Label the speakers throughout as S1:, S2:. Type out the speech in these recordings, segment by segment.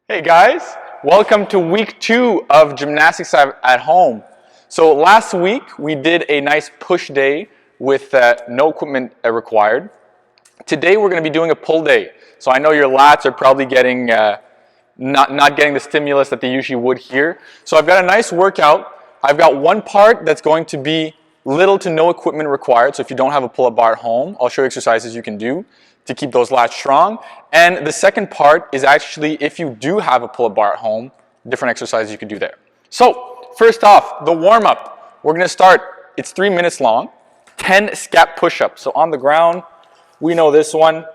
S1: Hey guys, welcome to week 2 of Gymnastics at Home. So last week we did a nice push day with no equipment required. Today we're going to be doing a pull day. So I know your lats are probably getting not getting the stimulus that they usually would here. So I've got a nice workout. I've got one part that's going to be little to no equipment required. So if you don't have a pull-up bar at home, I'll show you exercises you can do to keep those lats strong. And the second part is actually, if you do have a pull-up bar at home, different exercises you can do there. So first off, the warm-up. We're going to start, it's 3 minutes long, 10 scap push-ups. So on the ground, we know this one,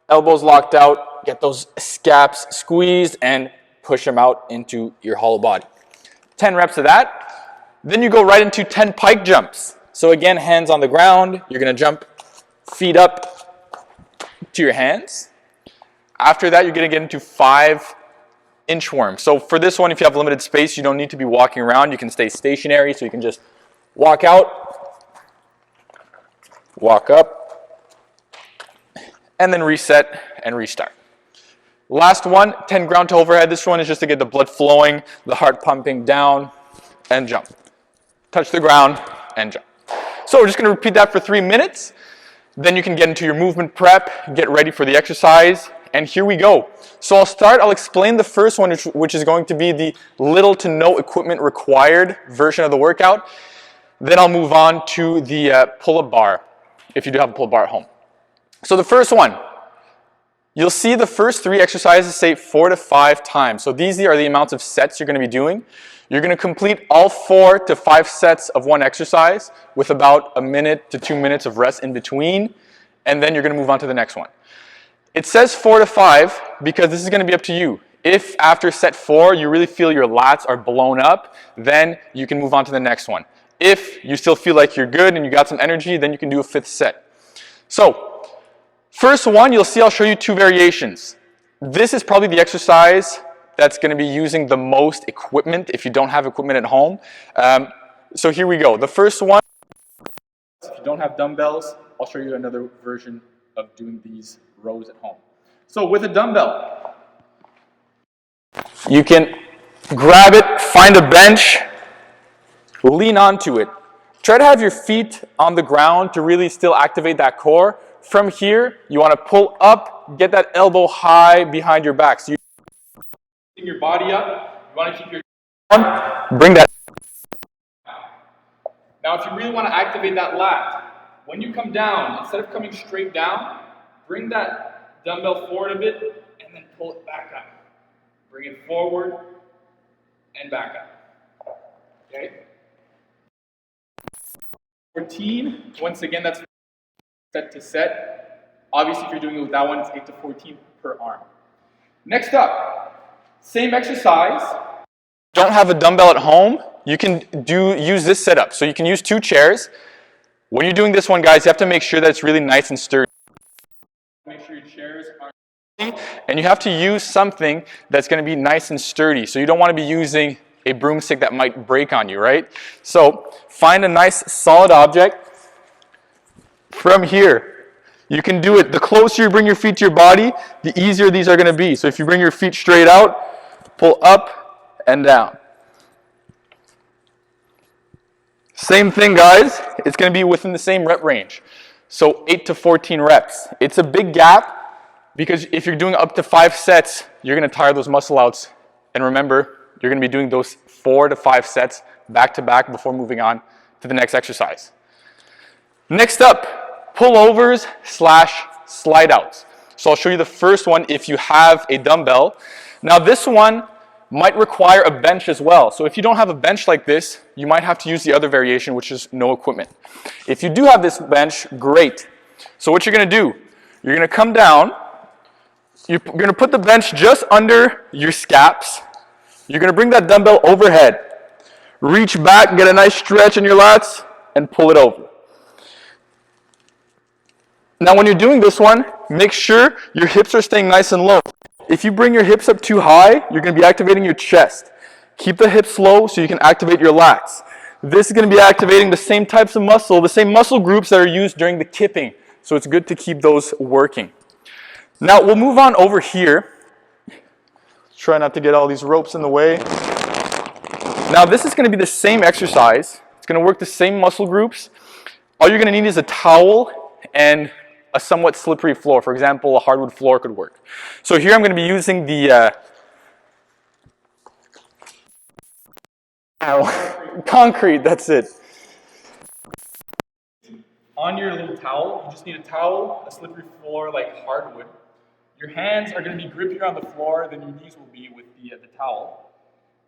S1: elbows locked out, get those scaps squeezed and push them out into your hollow body. 10 reps of that. Then you go right into 10 pike jumps. So again, hands on the ground, you're going to jump feet up to your hands. After that, you're going to get into 5 inchworms. So for this one, if you have limited space, you don't need to be walking around. You can stay stationary, so you can just walk out, walk up, and then reset and restart. Last one, 10 ground to overhead. This one is just to get the blood flowing, the heart pumping down, and jump. Touch the ground and jump. So we're just going to repeat that for 3 minutes. Then you can get into your movement prep, get ready for the exercise, and here we go. So I'll explain the first one, which is going to be the little to no equipment required version of the workout. Then I'll move on to the pull-up bar, if you do have a pull-up bar at home. So the first one, you'll see the first 3 exercises say 4 to 5 times. So these are the amounts of sets you're going to be doing. You're going to complete all 4 to 5 sets of one exercise with about 1 minute to 2 minutes of rest in between, and then you're going to move on to the next one. It says 4 to 5 because this is going to be up to you. If after set 4 you really feel your lats are blown up, then you can move on to the next one. If you still feel like you're good and you got some energy, then you can do a 5th set. So first one, you'll see I'll show you 2 variations. This is probably the exercise that's going to be using the most equipment if you don't have equipment at home. So here we go. The first one, if you don't have dumbbells, I'll show you another version of doing these rows at home. So with a dumbbell, you can grab it, find a bench, lean onto it. Try to have your feet on the ground to really still activate that core. From here, you want to pull up, get that elbow high behind your back. So your body up, you want to keep your arm, bring that. Now if you really want to activate that lat, when you come down, instead of coming straight down, bring that dumbbell forward a bit and then pull it back up. Bring it forward and back up. Okay? 14, once again that's set to set. Obviously if you're doing it with that one, it's 8 to 14 per arm. Next up, same exercise. Don't have a dumbbell at home, you can use this setup. So you can use 2 chairs. When you're doing this one, guys, you have to make sure that it's really nice and sturdy. Make sure your chairs are sturdy, and you have to use something that's going to be nice and sturdy. So you don't want to be using a broomstick that might break on you, right? So find a nice solid object. From here, you can do it. The closer you bring your feet to your body, the easier these are going to be. So if you bring your feet straight out, pull up and down. Same thing, guys. It's going to be within the same rep range. So 8 to 14 reps. It's a big gap because if you're doing up to 5 sets, you're going to tire those muscle outs. And remember, you're going to be doing those 4 to 5 sets back to back before moving on to the next exercise. Next up, pullovers / slide outs. So I'll show you the first one if you have a dumbbell. Now this one might require a bench as well. So if you don't have a bench like this, you might have to use the other variation, which is no equipment. If you do have this bench, great. So what you're going to do, you're going to come down, you're going to put the bench just under your scaps. You're going to bring that dumbbell overhead. Reach back, get a nice stretch in your lats, and pull it over. Now when you're doing this one, make sure your hips are staying nice and low. If you bring your hips up too high, you're going to be activating your chest. Keep the hips low so you can activate your lats. This is going to be activating the same types of muscle, the same muscle groups that are used during the kipping. So it's good to keep those working. Now we'll move on over here. Try not to get all these ropes in the way. Now this is going to be the same exercise. It's going to work the same muscle groups. All you're going to need is a towel and a somewhat slippery floor. For example, a hardwood floor could work. So here I'm going to be using the concrete, that's it. On your little towel, you just need a towel, a slippery floor like hardwood. Your hands are going to be grippier on the floor than your knees will be with the towel.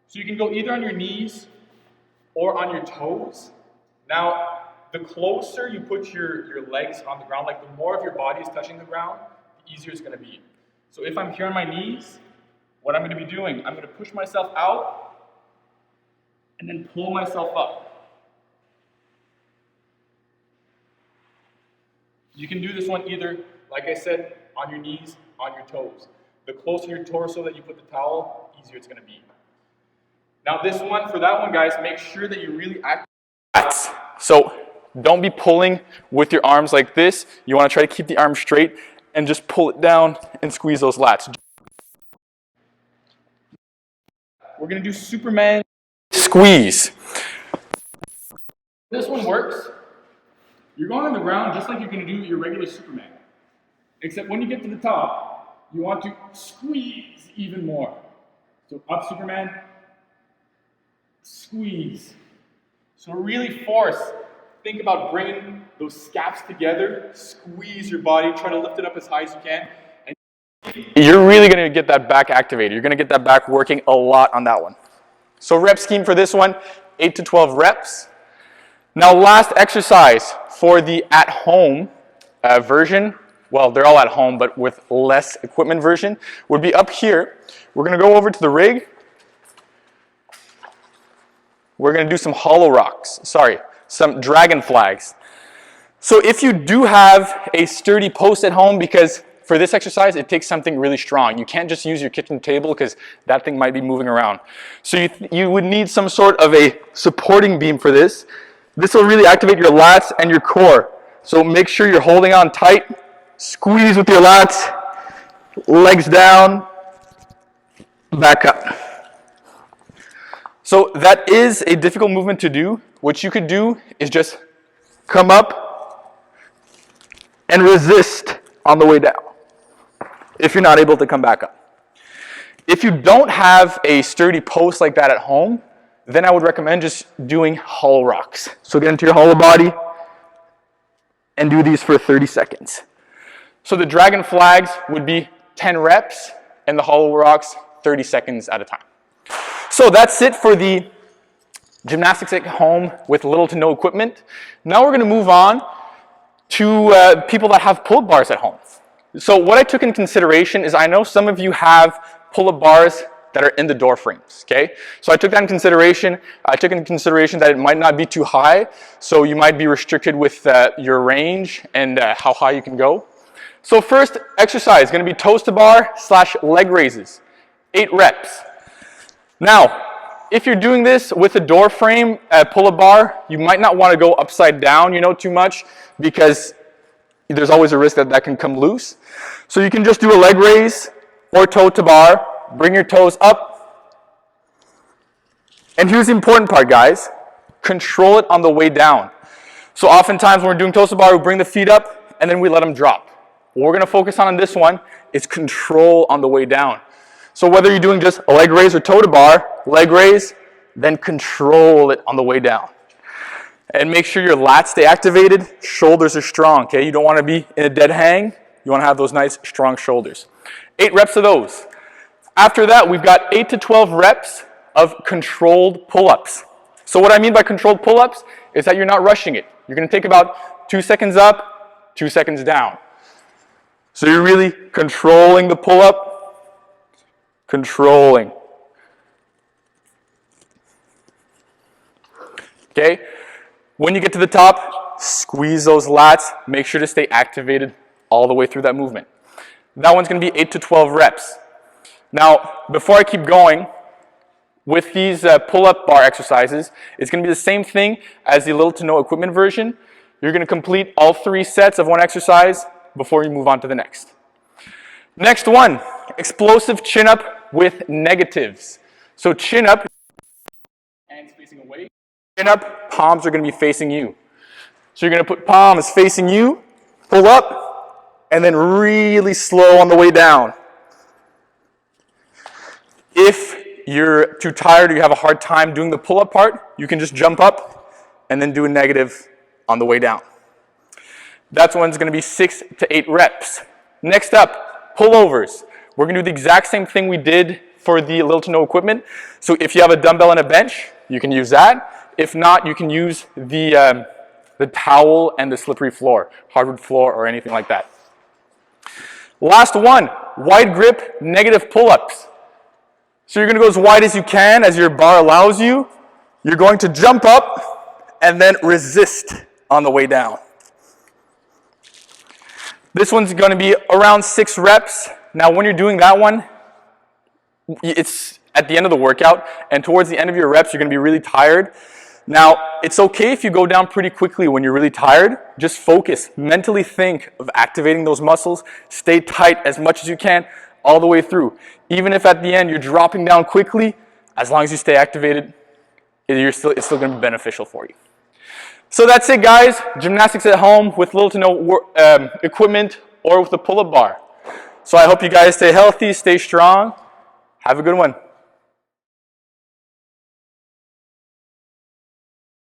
S1: So you can go either on your knees or on your toes. Now, the closer you put your legs on the ground, like the more of your body is touching the ground, the easier it's going to be. So if I'm here on my knees, what I'm going to be doing, I'm going to push myself out and then pull myself up. You can do this one either, like I said, on your knees, on your toes. The closer your torso that you put the towel, the easier it's going to be. Now this one, for that one, guys, make sure that you really activate. So don't be pulling with your arms like this. You want to try to keep the arm straight and just pull it down and squeeze those lats. We're going to do Superman squeeze. This one works. You're going on the ground just like you're going to do your regular Superman. Except when you get to the top, you want to squeeze even more. So up Superman, squeeze. So really force. Think about bringing those scaps together, squeeze your body, try to lift it up as high as you can. And you're really going to get that back activated. You're going to get that back working a lot on that one. So rep scheme for this one, 8 to 12 reps. Now last exercise for the at-home version, well, they're all at home, but with less equipment version, would be up here. We're going to go over to the rig. We're going to do some hollow rocks, some dragon flags. So if you do have a sturdy post at home, because for this exercise, it takes something really strong. You can't just use your kitchen table because that thing might be moving around. So you would need some sort of a supporting beam for this. This will really activate your lats and your core. So make sure you're holding on tight. Squeeze with your lats. Legs down. Back up. So that is a difficult movement to do. What you could do is just come up and resist on the way down if you're not able to come back up. If you don't have a sturdy post like that at home, then I would recommend just doing hollow rocks. So get into your hollow body and do these for 30 seconds. So the dragon flags would be 10 reps and the hollow rocks 30 seconds at a time. So that's it for the gymnastics at home with little to no equipment. Now we're going to move on to people that have pull-up bars at home. So what I took in consideration is I know some of you have pull-up bars that are in the door frames, okay? So I took that in consideration. I took in consideration that it might not be too high, so you might be restricted with your range and how high you can go. So first exercise is going to be toes to bar / leg raises, 8 reps. Now, if you're doing this with a door frame pull-up bar, you might not want to go upside down, too much, because there's always a risk that that can come loose. So you can just do a leg raise or toe to bar. Bring your toes up. And here's the important part, guys. Control it on the way down. So oftentimes when we're doing toes to bar, we bring the feet up and then we let them drop. What we're going to focus on this one is control on the way down. So whether you're doing just a leg raise or toe to bar, leg raise, then control it on the way down. And make sure your lats stay activated, shoulders are strong, okay? You don't want to be in a dead hang. You want to have those nice, strong shoulders. 8 reps of those. After that, we've got 8 to 12 reps of controlled pull-ups. So what I mean by controlled pull-ups is that you're not rushing it. You're going to take about 2 seconds up, 2 seconds down. So you're really controlling the pull-up, controlling. Okay? When you get to the top, squeeze those lats. Make sure to stay activated all the way through that movement. That one's going to be 8 to 12 reps. Now, before I keep going, with these pull-up bar exercises, it's going to be the same thing as the little to no equipment version. You're going to complete all 3 sets of one exercise before you move on to the next. Next one, explosive chin-up with negatives. So chin up, hands facing away. Chin up, palms are going to be facing you. So you're going to put palms facing you, pull up, and then really slow on the way down. If you're too tired or you have a hard time doing the pull-up part, you can just jump up and then do a negative on the way down. That one's going to be 6 to 8 reps. Next up, pullovers. We're going to do the exact same thing we did for the little to no equipment. So if you have a dumbbell and a bench, you can use that. If not, you can use the towel and the slippery floor, hardwood floor or anything like that. Last one, wide grip negative pull-ups. So you're going to go as wide as you can as your bar allows you. You're going to jump up and then resist on the way down. This one's going to be around 6 reps. Now when you're doing that one, it's at the end of the workout, and towards the end of your reps, you're going to be really tired. Now, it's okay if you go down pretty quickly when you're really tired. Just focus, mentally think of activating those muscles. Stay tight as much as you can all the way through. Even if at the end you're dropping down quickly, as long as you stay activated, it's still going to be beneficial for you. So that's it, guys. Gymnastics at home with little to no equipment or with the pull-up bar. So I hope you guys stay healthy, stay strong. Have a good one.